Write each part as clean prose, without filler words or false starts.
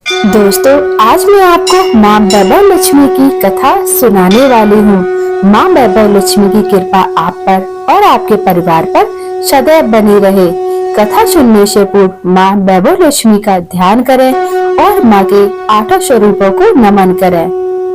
दोस्तों, आज मैं आपको माँ वैभव लक्ष्मी की कथा सुनाने वाली हूँ। माँ वैभव लक्ष्मी की कृपा आप पर और आपके परिवार पर सदैव बनी रहे। कथा सुनने से पूर्व माँ वैभव लक्ष्मी का ध्यान करें और माँ के 8 स्वरूपों को नमन करें।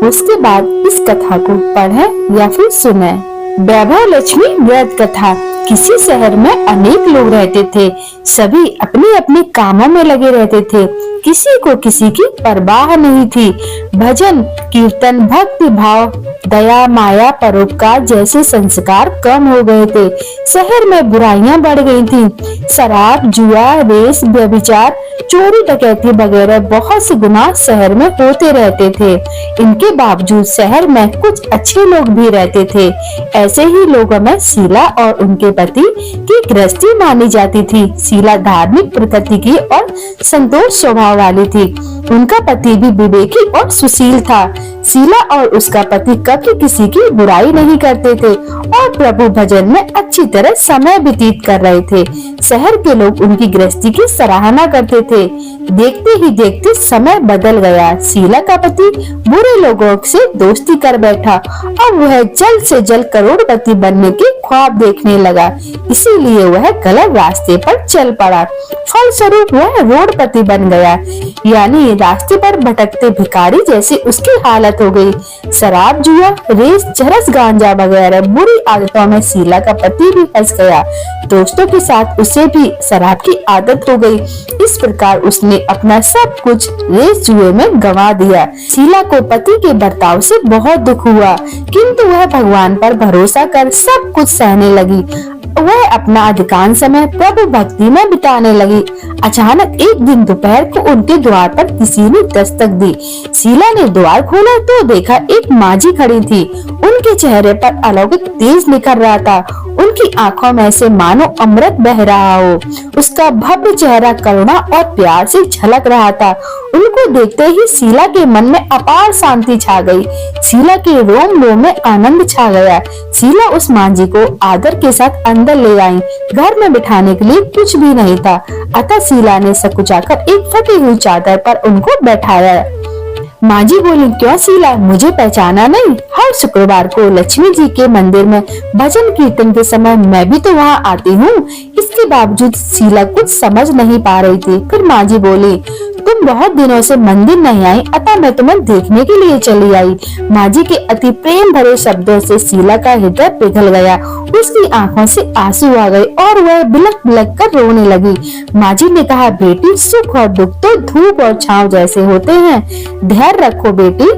उसके बाद इस कथा को पढ़ें या फिर सुनें। वैभव लक्ष्मी व्रत कथा। किसी शहर में अनेक लोग रहते थे। सभी अपने अपने कामों में लगे रहते थे। किसी को किसी की परवाह नहीं थी। भजन, कीर्तन, भक्ति भाव, दया, माया, परोपकार जैसे संस्कार कम हो गए थे। शहर में बुराइयां बढ़ गई थीं। शराब, जुआ, रेस, व्यभिचार, चोरी, डकैती वगैरह बहुत से गुनाह शहर में होते रहते थे। इनके बावजूद शहर में कुछ अच्छे लोग भी रहते थे। ऐसे ही लोगों में शीला और उनके पति की गृहस्थी मानी जाती थी। शीला धार्मिक प्रकृति की और संतोष स्वभाव वाली थी। उनका पति भी विवेकी और सुशील था। शीला और उसका पति कभी किसी की बुराई नहीं करते थे और प्रभु भजन में अच्छी तरह समय व्यतीत कर रहे थे। शहर के लोग उनकी गृहस्थी की सराहना करते थे। देखते ही देखते समय बदल गया। शीला का पति बुरे लोगों से दोस्ती कर बैठा और वह जल्द से जल्द करोड़पति बनने के ख्वाब देखने लगा। इसीलिए वह गलत रास्ते पर चल पड़ा। फलस्वरूप वह रोडपति बन गया, यानी रास्ते पर भटकते भिखारी जैसी उसकी हालत हो गई। शराब, जुआ, रेस, चरस, गांजा वगैरह बुरी आदतों में शीला का पति भी फंस गया। दोस्तों के साथ उसे भी शराब की आदत हो गई। इस प्रकार उसने अपना सब कुछ रेस जुए में गंवा दिया। शीला को पति के बर्ताव से बहुत दुख हुआ, किंतु वह भगवान पर भरोसा कर सब कुछ सहने लगी। वह अपना अधिकांश समय प्रभु भक्ति में बिताने लगी। अचानक एक दिन दोपहर को उनके द्वार पर किसी ने दस्तक दी। शीला ने द्वार खोला तो देखा एक मांझी खड़ी थी। उनके चेहरे पर अलौकिक तेज निखर रहा था। उनकी आंखों में से मानो अमृत बह रहा हो। उसका भव्य चेहरा करुणा और प्यार से झलक रहा था। उनको देखते ही शीला के मन में अपार शांति छा गई। शीला के रोम रोम में आनंद छा गया। शीला उस मांझी को आदर के साथ अंदर ले आई। घर में बिठाने के लिए कुछ भी नहीं था, अतः शीला ने सकुचाकर एक फटी हुई चादर पर उनको बैठाया। मांझी बोली, क्यों शीला, मुझे पहचाना नहीं? हर शुक्रवार को लक्ष्मी जी के मंदिर में भजन कीर्तन के समय मैं भी तो वहाँ आती हूँ। इसके बावजूद शीला कुछ समझ नहीं पा रही थी। फिर मांझी बोली, तुम बहुत दिनों से मंदिर नहीं आई, अतः मैं तुम्हें देखने के लिए चली आई। मांझी के अति प्रेम भरे शब्दों से शीला का हृदय पिघल गया। उसकी आंखों से आंसू आ गए और वह बिलख बिलख कर रोने लगी। मांझी ने कहा, बेटी, सुख और दुख तो धूप और छांव जैसे होते हैं। धैर्य रखो बेटी,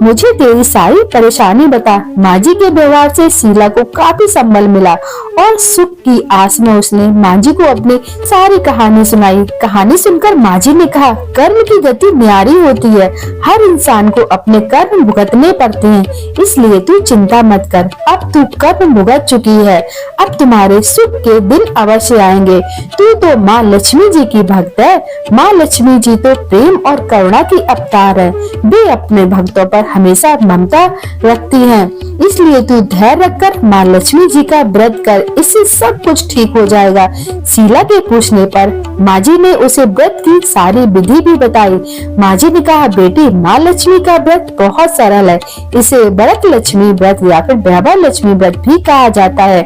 मुझे तेरी सारी परेशानी बता। मांझी के व्यवहार से शीला को काफी संबल मिला और सुख की आस में उसने मांझी को अपनी सारी कहानी सुनाई। कहानी सुनकर मांझी ने कहा, कर्म की गति न्यारी होती है। हर इंसान को अपने कर्म भुगतने पड़ते हैं, इसलिए तू चिंता मत कर। अब तू कर्म भुगत चुकी है, अब तुम्हारे सुख के दिन अवश्य आएंगे। तू तो माँ लक्ष्मी जी की भक्त है। माँ लक्ष्मी जी तो प्रेम और करुणा की अवतार है। वे अपने भक्तों पर हमेशा ममता रखती हैं। इसलिए तू धैर्य रखकर माँ लक्ष्मी जी का व्रत कर, इससे सब कुछ ठीक हो जाएगा। शीला के पूछने पर मांझी ने उसे व्रत की सारी विधि भी बताई। मांझी ने कहा, बेटी, माँ लक्ष्मी का व्रत बहुत सरल है। इसे व्रत लक्ष्मी व्रत या फिर वैभव लक्ष्मी व्रत भी कहा जाता है।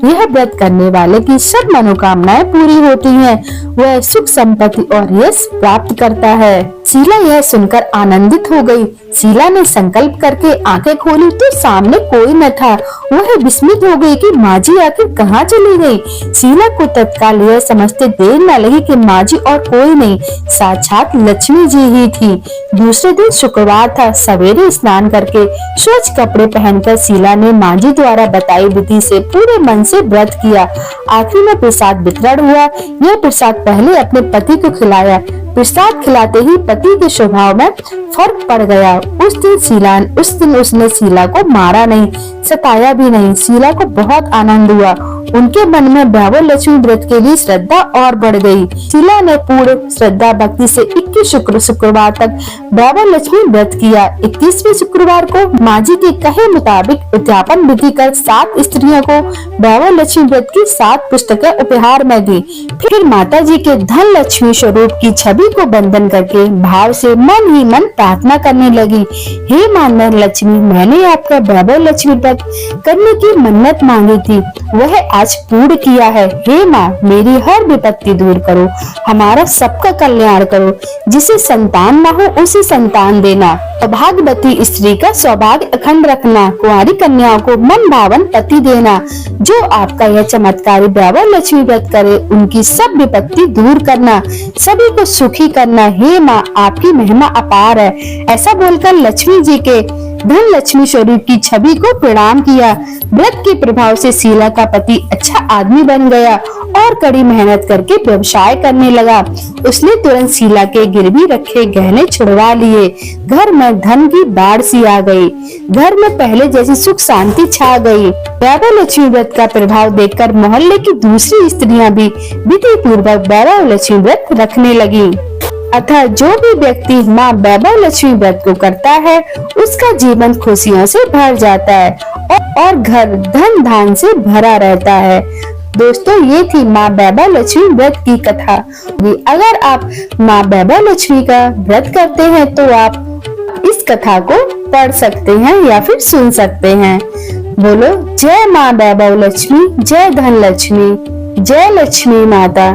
यह व्रत करने वाले की सब मनोकामनाएं पूरी होती हैं। वह सुख, संपत्ति और यश प्राप्त करता है। शीला यह सुनकर आनंदित हो गई। शीला ने संकल्प करके आंखें खोली तो सामने कोई न था। वह विस्मित हो गई कि मांझी आखिर कहाँ चली गई। शीला को तत्काल यह समझते देर न लगी कि मांझी और कोई नहीं, साक्षात लक्ष्मी जी ही थी। दूसरे दिन शुक्रवार था। सवेरे स्नान करके स्वच्छ कपड़े पहनकर शीला ने मांझी द्वारा बताई विधि से पूरे मन से व्रत किया। आखिर में प्रसाद वितरण हुआ। यह प्रसाद पहले अपने पति को खिलाया। प्रसाद खिलाते ही पति के स्वभाव में फर्क पड़ गया। उस दिन उसने शीला को मारा नहीं, सताया भी नहीं। शीला को बहुत आनंद हुआ उनके मन में वैभव लक्ष्मी व्रत के लिए श्रद्धा और बढ़ गई। शीला ने पूर्ण श्रद्धा भक्ति से 21 शुक्रवार तक वैभव लक्ष्मी व्रत किया। 21वें शुक्रवार को माँ जी के कहे मुताबिक उद्यापन विधि कर 7 स्त्रियों को वैभव लक्ष्मी व्रत की 7 पुस्तकें उपहार में दी। फिर माता जी के धन लक्ष्मी स्वरूप की छवि को बंधन करके भाव से मन ही मन प्रार्थना करने लगी। हे मां धन लक्ष्मी, मैंने आपका वैभव लक्ष्मी व्रत करने की मन्नत मांगी थी, वह आज पूर्ण किया है। हे माँ, मेरी हर विपत्ति दूर करो, हमारा सबका कल्याण करो, जिसे संतान न हो उसे संतान देना, अभाग्यवती स्त्री का सौभाग्य अखंड रखना, कुंवारी कन्याओं को मन भावन पति देना। जो आपका यह चमत्कारी वैभव लक्ष्मी व्रत करे उनकी सब विपत्ति दूर करना, सभी को सुखी करना। हे माँ, आपकी महिमा अपार है। ऐसा बोलकर लक्ष्मी जी के धन लक्ष्मी स्वरूप की छवि को प्रणाम किया। व्रत के प्रभाव से शीला का पति अच्छा आदमी बन गया और कड़ी मेहनत करके व्यवसाय करने लगा। उसने तुरंत शीला के गिरवी रखे गहने छुड़वा लिए। घर में धन की बाढ़ सी आ गई। घर में पहले जैसी सुख शांति छा गई। वैभव लक्ष्मी व्रत का प्रभाव देखकर मोहल्ले की दूसरी स्त्रियां भी विधि पूर्वक वैभव लक्ष्मी व्रत रखने लगी। अतः जो भी व्यक्ति माँ वैभव लक्ष्मी व्रत को करता है उसका जीवन खुशियों से भर जाता है और घर धन धान से भरा रहता है। दोस्तों, ये थी माँ वैभव लक्ष्मी व्रत की कथा। अगर आप माँ वैभव लक्ष्मी का व्रत करते हैं तो आप इस कथा को पढ़ सकते हैं या फिर सुन सकते हैं। बोलो जय माँ वैभव लक्ष्मी, जय धन लक्ष्मी, जय लक्ष्मी माता।